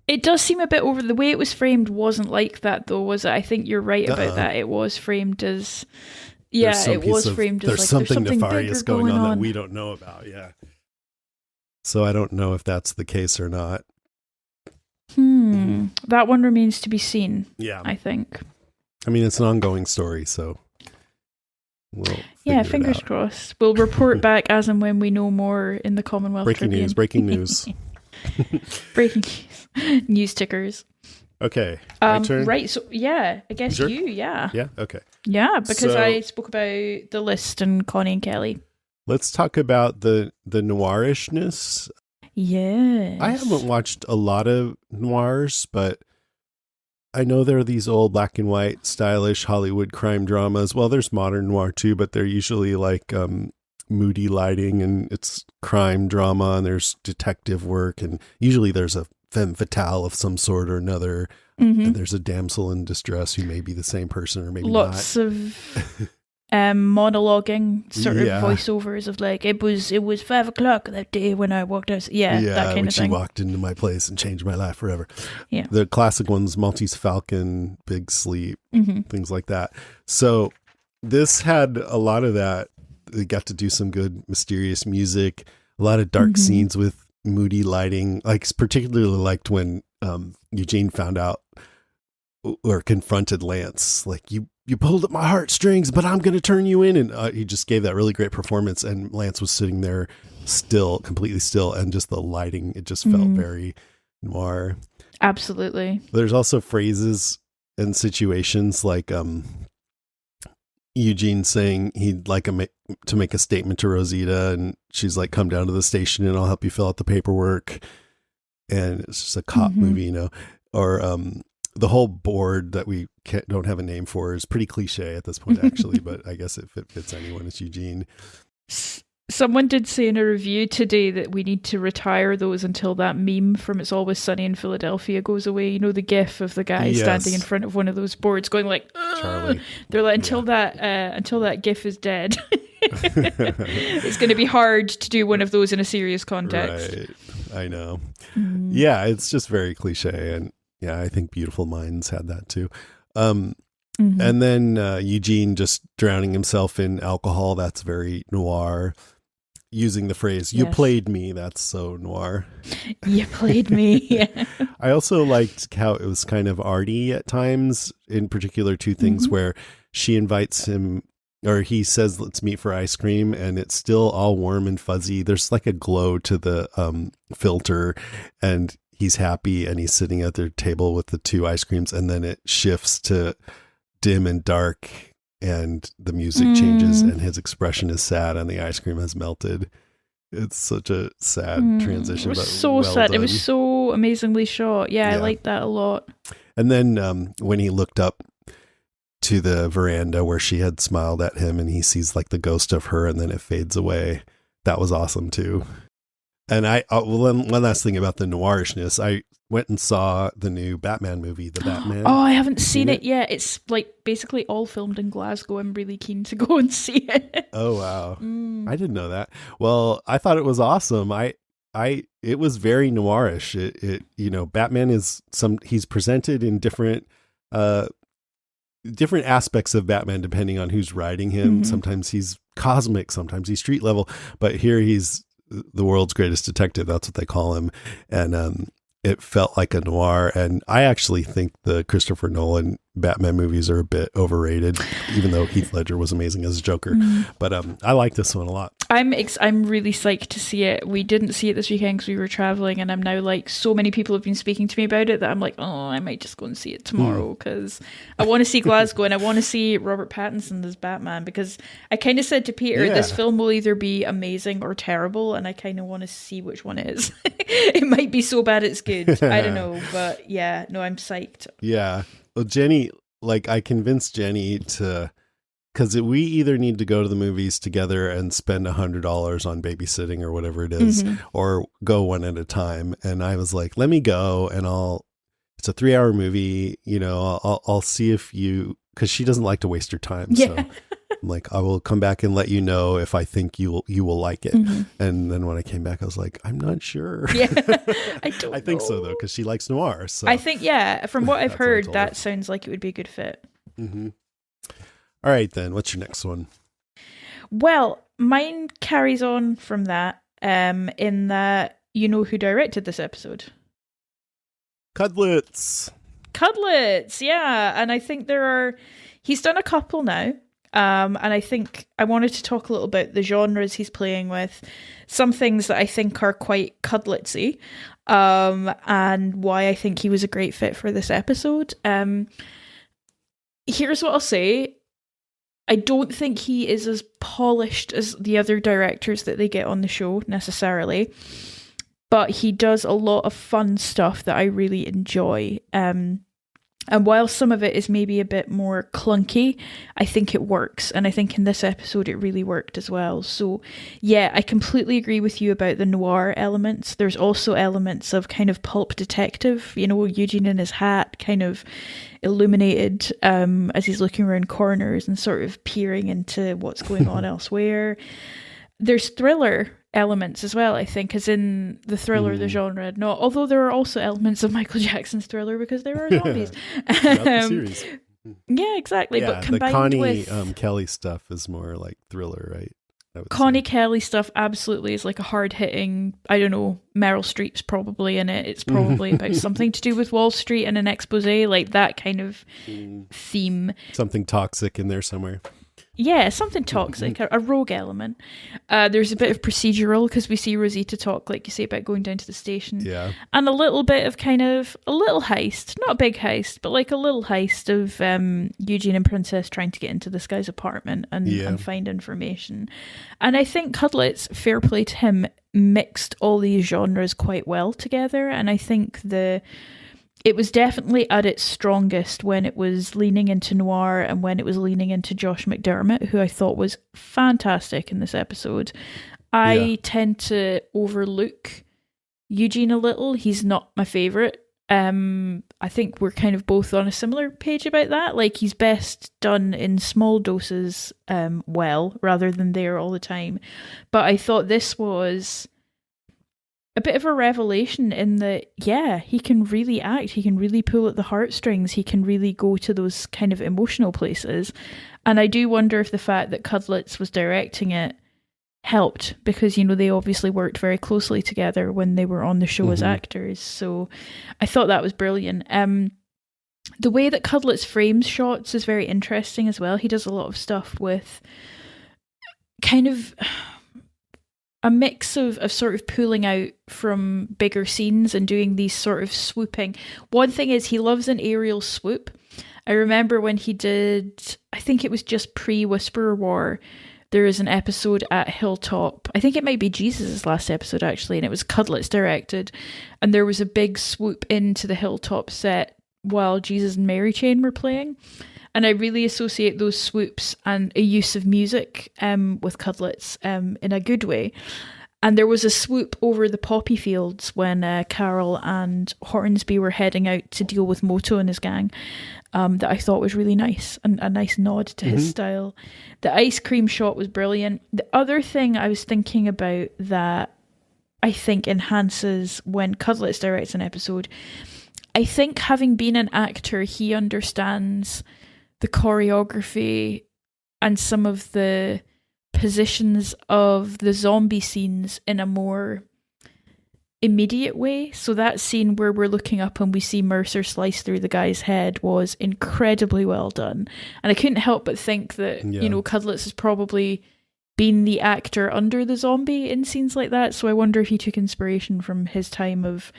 S2: It does seem a bit over. The way it was framed wasn't like that, though, was it? I think you're right about that. It was framed as, it was framed as like, there's something
S1: nefarious
S2: going
S1: on that we don't know about. Yeah. So I don't know if that's the case or not.
S2: That one remains to be seen.
S1: Yeah.
S2: I think.
S1: I mean, it's an ongoing story, so we'll
S2: fingers crossed. We'll report back as and when we know more in the Commonwealth Tribune.
S1: Breaking news.
S2: Breaking news. News tickers.
S1: Okay. My turn?
S2: Right. So, I guess
S1: sure?
S2: you, Yeah,
S1: okay.
S2: Yeah, because I spoke about the list and Connie and Kelly.
S1: Let's talk about the noirishness.
S2: Yes.
S1: I haven't watched a lot of noirs, but I know there are these old black and white, stylish Hollywood crime dramas. Well, there's modern noir too, but they're usually like moody lighting and it's crime drama and there's detective work and usually there's a femme fatale of some sort or another. And there's a damsel in distress who may be the same person or maybe
S2: lots
S1: not.
S2: Of monologuing sort of voiceovers of like, it was 5 o'clock that day when I walked out. That kind of thing.
S1: She walked into my place and changed my life forever.
S2: Yeah.
S1: The classic ones, Maltese Falcon, Big Sleep, things like that. So this had a lot of that. They got to do some good mysterious music, a lot of dark scenes with moody lighting. Like particularly liked when Eugene found out or confronted Lance, like you pulled at my heartstrings, but I'm going to turn you in. And he just gave that really great performance. And Lance was sitting there still, completely still. And just the lighting, it just felt very noir.
S2: Absolutely.
S1: There's also phrases and situations like Eugene saying he'd like to make a statement to Rosita. And she's like, come down to the station and I'll help you fill out the paperwork. And it's just a cop movie, you know, or the whole board that we don't have a name for is pretty cliche at this point, actually, but I guess if it fits anyone, it's Eugene.
S2: Someone did say in a review today that we need to retire those until that meme from It's Always Sunny in Philadelphia goes away. You know, the gif of the guy standing in front of one of those boards going like, Charlie. They're like, until that gif is dead. It's going to be hard to do one of those in a serious context.
S1: Right. I know. Yeah, it's just very cliche. And yeah, I think Beautiful Minds had that too. And then Eugene just drowning himself in alcohol. That's very noir. Using the phrase, you played me. That's so noir.
S2: You played me. Yeah.
S1: I also liked how it was kind of arty at times, in particular, two things where she invites him, or he says, let's meet for ice cream, and it's still all warm and fuzzy. There's like a glow to the filter, and he's happy, and he's sitting at their table with the two ice creams, and then it shifts to dim and dark, and the music changes, and his expression is sad, and the ice cream has melted. It's such a sad transition.
S2: It was
S1: but
S2: so
S1: well
S2: sad.
S1: done.
S2: It was so amazingly shot. Yeah, I liked that a lot.
S1: And then when he looked up to the veranda where she had smiled at him, and he sees like the ghost of her, and then it fades away. That was awesome too. And one last thing about the noirishness, I went and saw the new Batman movie, The Batman.
S2: Oh, I haven't seen it yet. It's like basically all filmed in Glasgow. I'm really keen to go and see it.
S1: Oh wow, I didn't know that. Well, I thought it was awesome. It was very noirish. It Batman is he's presented in different aspects of Batman depending on who's writing him. Sometimes he's cosmic, sometimes he's street level, but here he's the world's greatest detective. That's what they call him. And it felt like a noir. And I actually think the Christopher Nolan Batman movies are a bit overrated, even though Heath Ledger was amazing as Joker. But I like this one a lot.
S2: I'm really psyched to see it. We didn't see it this weekend because we were traveling, and I'm now like, so many people have been speaking to me about it that I'm like, oh, I might just go and see it tomorrow because I want to see Glasgow and I want to see Robert Pattinson as Batman, because I kind of said to Peter, this film will either be amazing or terrible, and I kind of want to see which one it is. It might be so bad it's good. I don't know, but yeah, no, I'm psyched.
S1: Yeah. Well, Jenny, like I convinced Jenny because we either need to go to the movies together and spend $100 on babysitting or whatever it is, or go one at a time. And I was like, let me go, and it's a 3-hour movie. I'll see if because she doesn't like to waste her time. Yeah. So I'm like, I will come back and let you know if I think you will like it. And then when I came back, I was like, I'm not sure. Yeah, I think so though, because she likes noir. So
S2: I think, from what I've heard, that sounds like it would be a good fit.
S1: All right, then. What's your next one?
S2: Well, mine carries on from that, in that you know who directed this episode?
S1: Cudlitz,
S2: yeah. And I think he's done a couple now. And I think I wanted to talk a little about the genres he's playing with, some things that I think are quite Cudlitzy, and why I think he was a great fit for this episode. Here's what I'll say. I don't think he is as polished as the other directors that they get on the show necessarily, but he does a lot of fun stuff that I really enjoy. And while some of it is maybe a bit more clunky, I think it works. And I think in this episode, it really worked as well. So yeah, I completely agree with you about the noir elements. There's also elements of kind of pulp detective, Eugene in his hat, kind of illuminated as he's looking around corners and sort of peering into what's going on elsewhere. There's thriller elements as well, I think, as in the thriller, the genre. No, although there are also elements of Michael Jackson's Thriller because there are zombies.
S1: The series.
S2: Yeah, exactly.
S1: Yeah,
S2: but combined
S1: the Connie
S2: with
S1: Kelly stuff is more like thriller, right?
S2: Connie Kelly stuff absolutely is like a hard-hitting, I don't know, Meryl Streep's probably in it. It's probably about something to do with Wall Street and an expose, like that kind of theme.
S1: Something toxic in there somewhere.
S2: Yeah, something toxic, a rogue element. There's a bit of procedural because we see Rosita talk, like you say, about going down to the station.
S1: Yeah.
S2: And a little bit of kind of a little heist, not a big heist, but like a little heist of Eugene and Princess trying to get into this guy's apartment and find information. And I think Cudlitz, fair play to him, mixed all these genres quite well together. And I think it was definitely at its strongest when it was leaning into noir and when it was leaning into Josh McDermott, who I thought was fantastic in this episode. I tend to overlook Eugene a little. He's not my favourite. I think we're kind of both on a similar page about that. Like, he's best done in small doses, well, rather than there all the time. But I thought this was a bit of a revelation in that, yeah, he can really act. He can really pull at the heartstrings. He can really go to those kind of emotional places. And I do wonder if the fact that Cudlitz was directing it helped, because, you know, they obviously worked very closely together when they were on the show as actors. So I thought that was brilliant. The way that Cudlitz frames shots is very interesting as well. He does a lot of stuff with kind of a mix of sort of pulling out from bigger scenes and doing these sort of swooping. One thing is, he loves an aerial swoop. I remember when he did, I think it was just pre-Whisperer War, there is an episode at Hilltop. I think it might be Jesus' last episode, actually, and it was Cudlitz directed. And there was a big swoop into the Hilltop set while Jesus and Mary Chain were playing. And I really associate those swoops and a use of music with Cudlitz in a good way. And there was a swoop over the poppy fields when Carol and Hornsby were heading out to deal with Moto and his gang, that I thought was really nice, and a nice nod to his style. The ice cream shot was brilliant. The other thing I was thinking about that I think enhances when Cudlitz directs an episode, I think having been an actor, he understands the choreography and some of the positions of the zombie scenes in a more immediate way. So that scene where we're looking up and we see Mercer slice through the guy's head was incredibly well done. And I couldn't help but think that, you know, Cudlitz has probably been the actor under the zombie in scenes like that. So I wonder if he took inspiration from his time of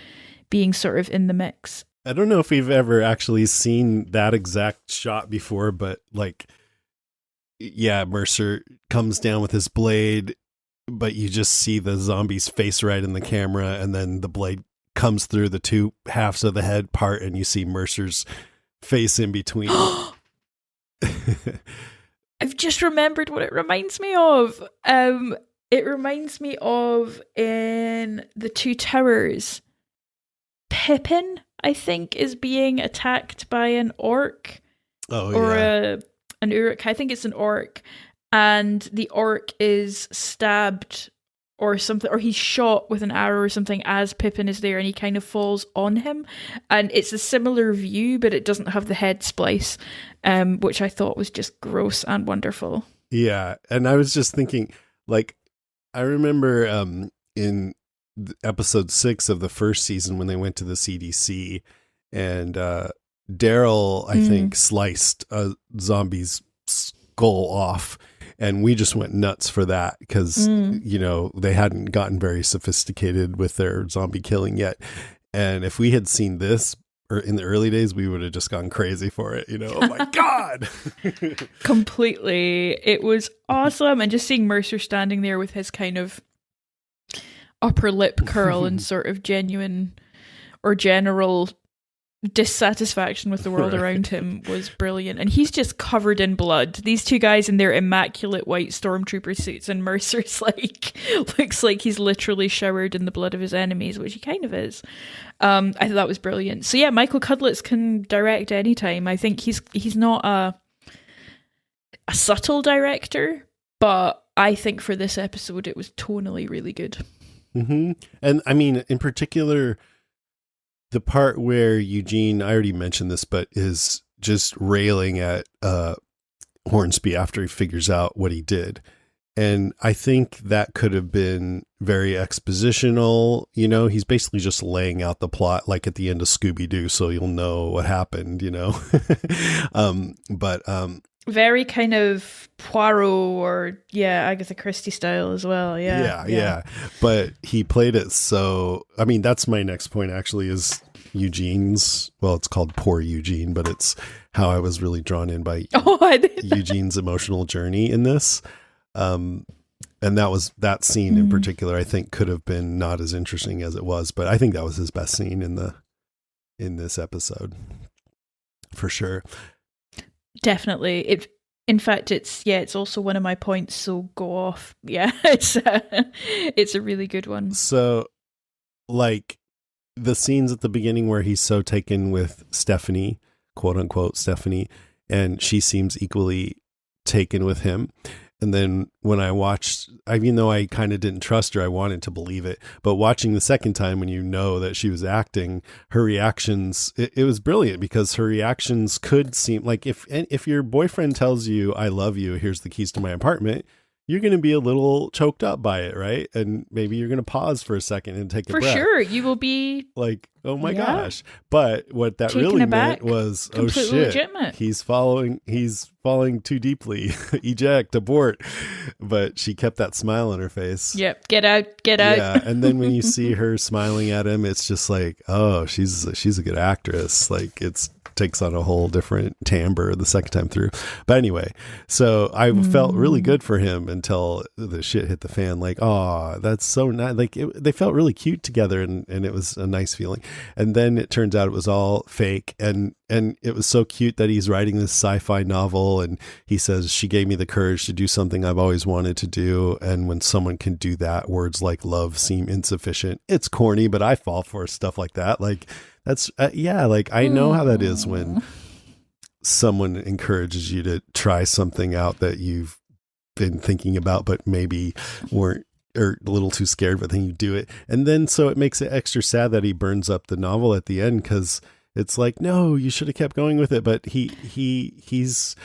S2: being sort of in the mix.
S1: I don't know if we've ever actually seen that exact shot before, but like, yeah, Mercer comes down with his blade, but you just see the zombie's face right in the camera, and then the blade comes through the two halves of the head part, and you see Mercer's face in between.
S2: I've just remembered what it reminds me of. It reminds me of in The Two Towers, Pippin, I think, is being attacked by an orc. An uruk. I think it's an orc, and the orc is stabbed or something, or he's shot with an arrow or something as Pippin is there, and he kind of falls on him, and it's a similar view, but it doesn't have the head splice, which I thought was just gross and wonderful.
S1: Yeah, and I was just thinking, like, I remember in episode 6 of the first season when they went to the CDC, and Daryl, I think, sliced a zombie's skull off, and we just went nuts for that because, you know, they hadn't gotten very sophisticated with their zombie killing yet. And if we had seen this or in the early days, we would have just gone crazy for it, you know. Oh my God.
S2: Completely. It was awesome. And just seeing Mercer standing there with his kind of upper lip curl and sort of genuine or general dissatisfaction with the world around him was brilliant. And he's just covered in blood. These two guys in their immaculate white stormtrooper suits, and Mercer's like, looks like he's literally showered in the blood of his enemies, which he kind of is. I thought that was brilliant. So yeah, Michael Cudlitz can direct anytime. I think he's not a subtle director, but I think for this episode it was tonally really good.
S1: And I mean, in particular, the part where Eugene, I already mentioned this, but is just railing at Hornsby after he figures out what he did. And I think that could have been very expositional. You know, he's basically just laying out the plot like at the end of Scooby-Doo, so you'll know what happened, you know. But
S2: very kind of Poirot or Agatha Christie style as well. Yeah.
S1: But he played it so. I mean, that's my next point. Actually, is Eugene's. Well, it's called Poor Eugene, but it's how I was really drawn in by Eugene's emotional journey in this. And that scene in particular, I think, could have been not as interesting as it was, but I think that was his best scene in this episode, for sure.
S2: Definitely. In fact, it's also one of my points, so go off. Yeah, it's a really good one.
S1: So, like, the scenes at the beginning where he's so taken with Stephanie, quote unquote Stephanie, and she seems equally taken with him. And then when I watched, even though I kind of didn't trust her, I wanted to believe it. But watching the second time, when you know that she was acting, her reactions, it was brilliant, because her reactions could seem like, if your boyfriend tells you, I love you, here's the keys to my apartment, you're going to be a little choked up by it, right? And maybe you're going to pause for a second and take a breath.
S2: For sure. You will be
S1: like, oh my gosh. But what that
S2: taken
S1: really
S2: aback,
S1: meant was, oh
S2: completely
S1: shit,
S2: legitimate.
S1: he's falling too deeply. Eject, abort. But she kept that smile on her face.
S2: Yep. Get out.
S1: Yeah. And then when you see her smiling at him, it's just like, oh, she's a good actress. Like, it's takes on a whole different timbre the second time through. But anyway, so I felt really good for him until the shit hit the fan. Like, oh, that's so nice. Like, they felt really cute together, and it was a nice feeling. And then it turns out it was all fake, and it was so cute that he's writing this sci-fi novel, and he says, she gave me the courage to do something I've always wanted to do, and when someone can do that, words like love seem insufficient. It's corny, but I fall for stuff like that. Like, that's like, I know how that is when someone encourages you to try something out that you've been thinking about, but maybe weren't, or a little too scared, but then you do it. And then, so it makes it extra sad that he burns up the novel at the end, because it's like, no, you should have kept going with it. But he's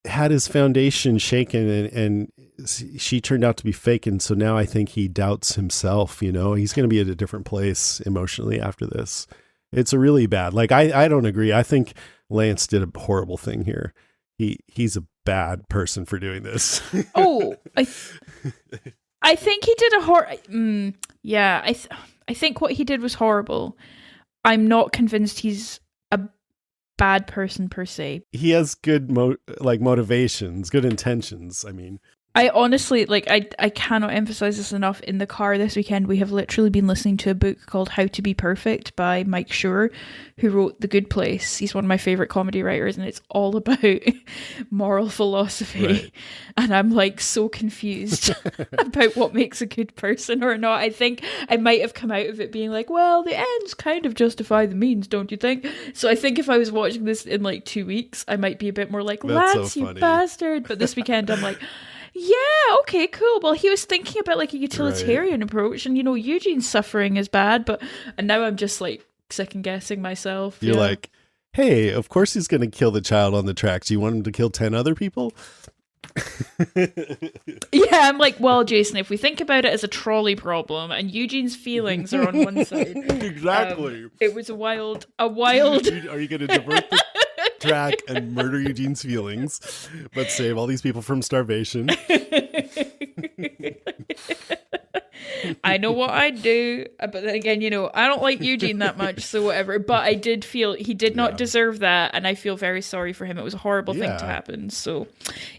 S1: had his foundation shaken, and she turned out to be fake. And so now I think he doubts himself, he's going to be at a different place emotionally after this. It's a really bad, like, I don't agree. I think Lance did a horrible thing here. He's a bad person for doing this.
S2: Oh, I think he did I think what he did was horrible. I'm not convinced he's a bad person per se.
S1: He has good motivations, good intentions. I mean,
S2: I honestly, I cannot emphasize this enough. In the car this weekend, we have literally been listening to a book called How to Be Perfect by Mike Schur, who wrote The Good Place. He's one of my favorite comedy writers, and it's all about moral philosophy. Right. And I'm like so confused about what makes a good person or not. I think I might have come out of it being like, well, the ends kind of justify the means, don't you think? So I think if I was watching this in like 2 weeks, I might be a bit more like, Lance, so you bastard. But this weekend, I'm like, yeah, okay, cool. Well, he was thinking about like a utilitarian approach, and Eugene's suffering is bad, and now I'm just like second guessing myself.
S1: You're like, hey, of course he's going to kill the child on the tracks. Do you want him to kill 10 other people?
S2: Yeah, I'm like, well, Jason, if we think about it as a trolley problem and Eugene's feelings are on one side.
S1: Exactly.
S2: It was a wild. Are you
S1: going to divert the track and murder Eugene's feelings, but save all these people from starvation?
S2: I know what I'd do, but then again, I don't like Eugene that much, so whatever. But I did feel he did not deserve that, and I feel very sorry for him. It was a horrible thing to happen. So,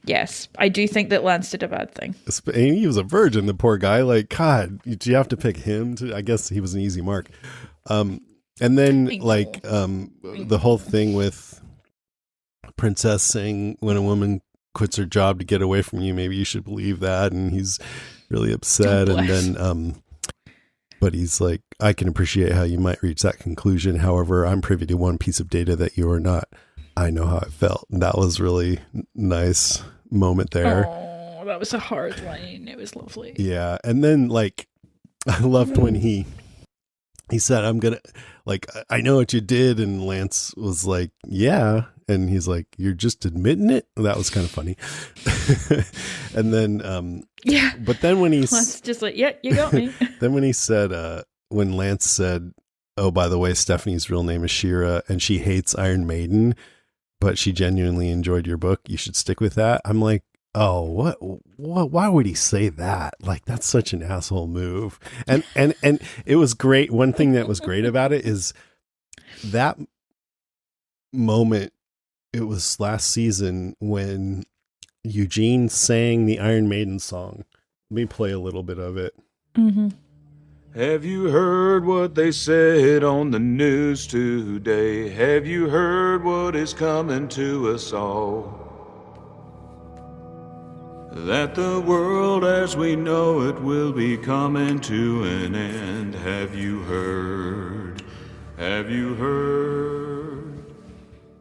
S2: yes, I do think that Lance did a bad thing.
S1: And he was a virgin, the poor guy. Like, God, do you have to pick him? I guess he was an easy mark. And then, the whole thing with Princess saying, when a woman quits her job to get away from you, maybe you should believe that, and he's really upset. And then but he's like, I can appreciate how you might reach that conclusion, however, I'm privy to one piece of data that you are not. I know how it felt. And that was really nice moment there.
S2: Oh, that was a hard line. It was lovely.
S1: Yeah. And then I loved when he said, I'm gonna, I know what you did, and Lance was like, yeah. And he's like, you're just admitting it? That was kind of funny. And then,
S2: yeah.
S1: But then when
S2: Lance just like, yeah, you got me.
S1: Then when he said, when Lance said, oh, by the way, Stephanie's real name is Shira, and she hates Iron Maiden, but she genuinely enjoyed your book, you should stick with that. I'm like, oh, what, why would he say that? Like, that's such an asshole move. And it was great. One thing that was great about it is that moment. It was last season when Eugene sang the Iron Maiden song. Let me play a little bit of it.
S2: Mm-hmm.
S3: Have you heard what they said on the news today? Have you heard what is coming to us all? That the world as we know it will be coming to an end. Have you heard? Have you heard?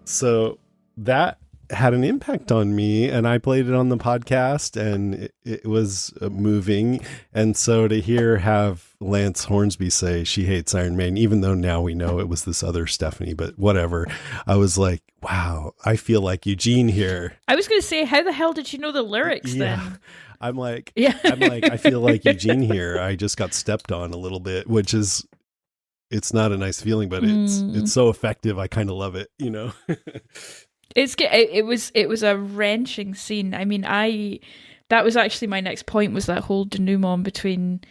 S1: So that had an impact on me, and I played it on the podcast, and it was moving. And so to have Lance Hornsby say she hates Iron Maiden, even though now we know it was this other Stephanie, but whatever, I was like, wow, I feel like Eugene here.
S2: I was going to say, how the hell did you know the lyrics then?
S1: I'm like, I feel like Eugene here. I just got stepped on a little bit, which is, it's not a nice feeling, but it's so effective. I kind of love it, you know.
S2: It's good. It was a wrenching scene. I mean, that was actually my next point, was that whole denouement between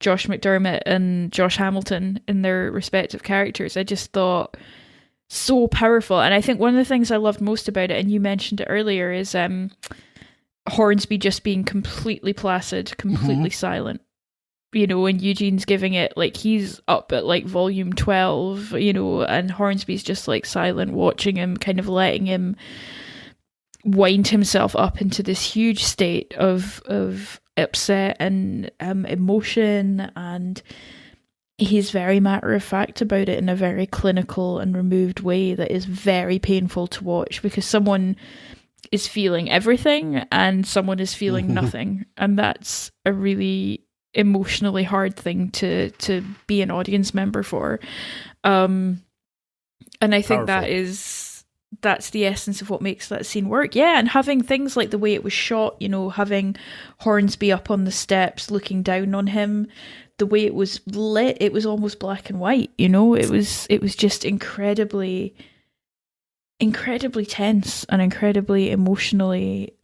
S2: Josh McDermott and Josh Hamilton in their respective characters. I just thought so powerful. And I think one of the things I loved most about it, and you mentioned it earlier, is Hornsby just being completely placid, completely silent. You know, when Eugene's giving it, like, he's up at like volume 12, you know, and Hornsby's just like silent, watching him, kind of letting him wind himself up into this huge state of upset and emotion, and he's very matter of fact about it in a very clinical and removed way that is very painful to watch, because someone is feeling everything and someone is feeling nothing, and that's a really emotionally hard thing to be an audience member for, and I think
S1: Powerful.
S2: that's the essence of what makes that scene work. Yeah, and having things like the way it was shot, you know, having Hornsby up on the steps looking down on him, the way it was lit, it was almost black and white, you know. It was just incredibly tense and incredibly emotionally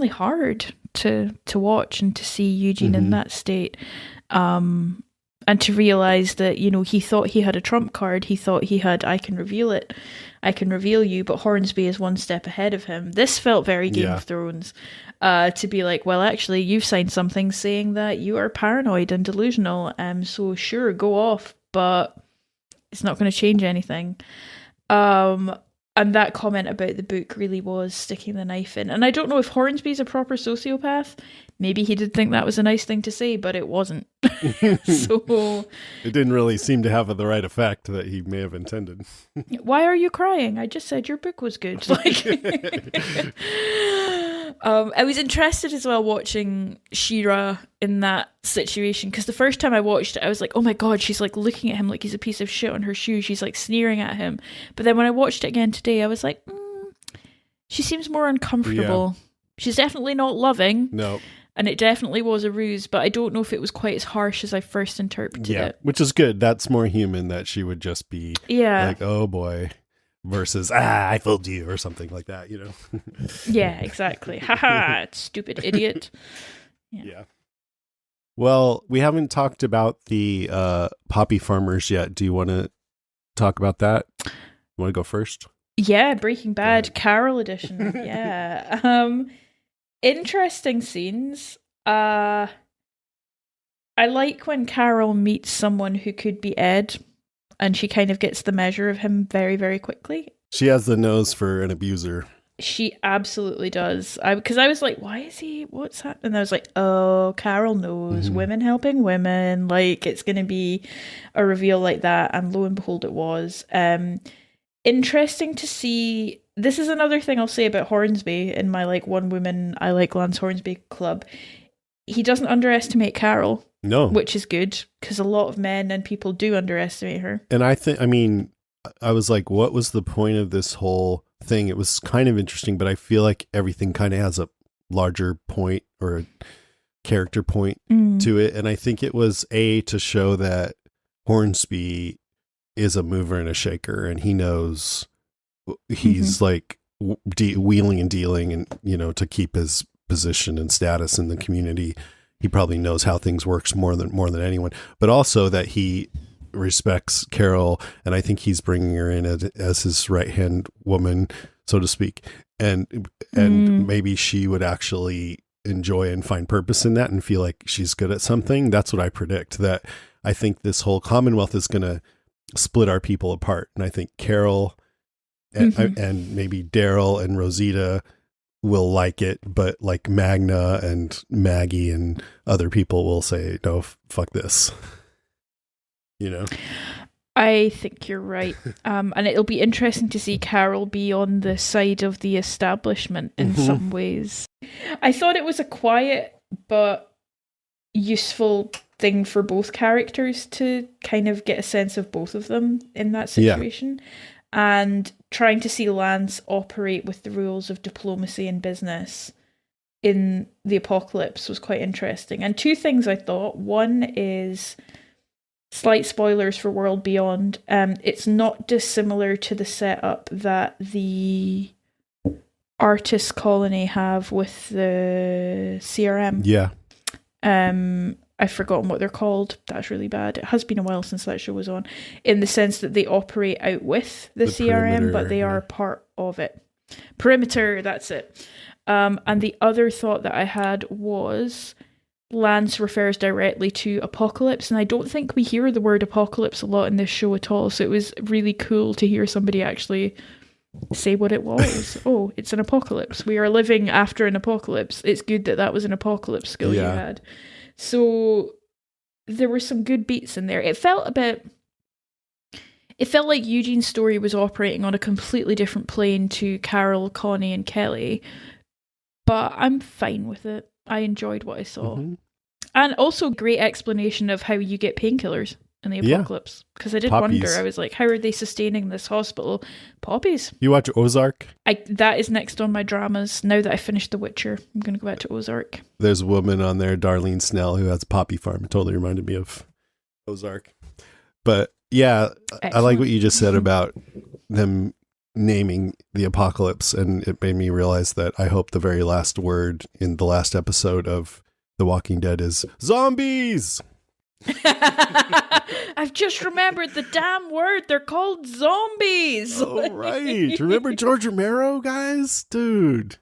S2: hard to watch, and to see Eugene in that state, and to realize that, you know, he thought he had a trump card. He thought he had, I can reveal you, but Hornsby is one step ahead of him. This felt very Game of Thrones, to be like, well, actually, you've signed something saying that you are paranoid and delusional, so sure, go off, but it's not going to change anything. And that comment about the book really was sticking the knife in. And I don't know if Hornsby's a proper sociopath. Maybe he did think that was a nice thing to say, but it wasn't. So
S1: it didn't really seem to have the right effect that he may have intended.
S2: Why are you crying? I just said your book was good. Like, I was interested as well watching She-Ra in that situation, because the first time I watched it, I was like, oh my god, she's like looking at him like he's a piece of shit on her shoe. She's like sneering at him. But then when I watched it again today, I was like, she seems more uncomfortable. Yeah. She's definitely not loving.
S1: No.
S2: And it definitely was a ruse, but I don't know if it was quite as harsh as I first interpreted it.
S1: Which is good. That's more human, that she would just be like, oh boy, versus, I fooled you, or something like that, you know?
S2: Yeah, exactly. Haha, stupid idiot.
S1: Yeah. Well, we haven't talked about the poppy farmers yet. Do you want to talk about that? You want to go first?
S2: Yeah, Breaking Bad, Carol edition. Yeah. Interesting scenes. I like when Carol meets someone who could be Ed, and she kind of gets the measure of him very, very quickly.
S1: She has the nose for an abuser.
S2: She absolutely does. Because I was like, why is he, what's happening? And I was like, oh, Carol knows. Women helping women. Like, it's going to be a reveal like that. And lo and behold, it was. Interesting to see. This is another thing I'll say about Hornsby in my like one woman I like Lance Hornsby club. He doesn't underestimate Carol.
S1: No.
S2: Which is good, because a lot of men and people do underestimate her.
S1: And I was like, what was the point of this whole thing? It was kind of interesting, but I feel like everything kind of has a larger point or a character point to it. And I think it was to show that Hornsby is a mover and a shaker, and he knows he's like wheeling and dealing, and, you know, to keep his position and status in the community, he probably knows how things works more than anyone, but also that he respects Carol, and I think he's bringing her in as his right-hand woman, so to speak, and maybe she would actually enjoy and find purpose in that and feel like she's good at something. That's what I predict, that I think this whole Commonwealth is going to split our people apart, and I think Carol and maybe Daryl and Rosita will like it, but like Magna and Maggie and other people will say, no, fuck this. you know?
S2: I think you're right. And it'll be interesting to see Carol be on the side of the establishment in some ways. I thought it was a quiet but useful thing for both characters to kind of get a sense of both of them in that situation. Yeah. And trying to see Lance operate with the rules of diplomacy and business in the apocalypse was quite interesting. And two things I thought. One is, slight spoilers for World Beyond, it's not dissimilar to the setup that the artist colony have with the CRM.
S1: Yeah.
S2: I've forgotten what they're called. That's really bad. It has been a while since that show was on, in the sense that they operate out with the CRM, but they are part of it. Perimeter, that's it. And the other thought that I had was, Lance refers directly to apocalypse, and I don't think we hear the word apocalypse a lot in this show at all, so it was really cool to hear somebody actually say what it was. Oh, it's an apocalypse. We are living after an apocalypse. It's good that was an apocalypse skill you had. So there were some good beats in there. It felt like Eugene's story was operating on a completely different plane to Carol, Connie, and Kelly, but I'm fine with it. I enjoyed what I saw. Mm-hmm. And also great explanation of how you get painkillers in the apocalypse. Because I did wonder, I was like, how are they sustaining this hospital? Poppies.
S1: You watch Ozark?
S2: That is next on my dramas. Now that I finished The Witcher, I'm going to go back to Ozark.
S1: There's a woman on there, Darlene Snell, who has a poppy farm. It totally reminded me of Ozark. But yeah, excellent. I like what you just said about them naming the apocalypse, and it made me realize that I hope the very last word in the last episode of The Walking Dead is zombies.
S2: I've just remembered the damn word. They're called zombies.
S1: Oh, right. Remember George Romero, guys? Dude.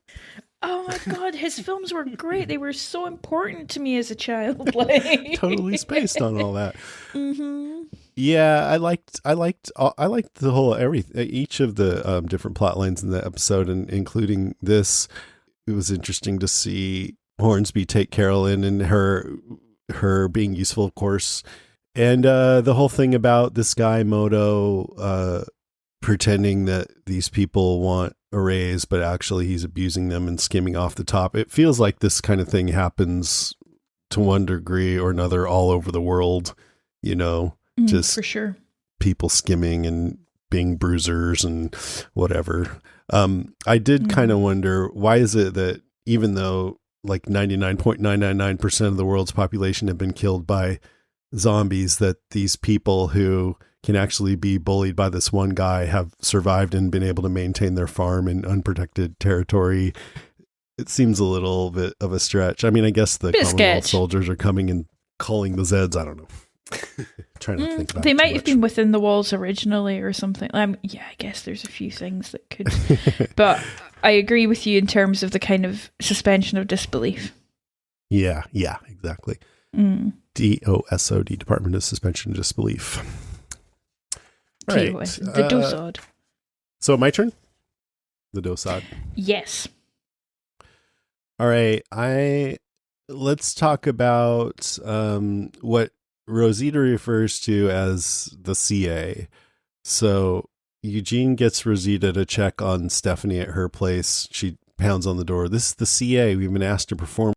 S2: Oh my God, his films were great. They were so important to me as a child. Like.
S1: Totally spaced on all that.
S2: Mm-hmm.
S1: Yeah, I liked the whole each of the different plot lines in the episode, and including this. It was interesting to see Hornsby take Carol in, and her being useful, of course, and the whole thing about this guy Moto pretending that these people want a raise, but actually he's abusing them and skimming off the top. It feels like this kind of thing happens to one degree or another all over the world, you know. Just
S2: for sure, people
S1: skimming and being bruisers and whatever. I did kind of wonder, why is it that even though like 99.999% of the world's population have been killed by zombies, that these people who can actually be bullied by this one guy have survived and been able to maintain their farm in unprotected territory? It seems a little bit of a stretch. I mean, I guess the Commonwealth soldiers are coming and calling the Zeds. I don't know. Trying to think about
S2: they might have been within the walls originally or something. Yeah, I guess there's a few things that could, but I agree with you in terms of the kind of suspension of disbelief.
S1: Yeah, exactly. DOSOD, Department of Suspension of Disbelief. All right.
S2: The DOSOD.
S1: So my turn? The DOSOD.
S2: Yes.
S1: All right. Let's talk about what Rosita refers to as the CA. So Eugene gets Rosita to check on Stephanie at her place. She pounds on the door. This is the CA. We've been asked to perform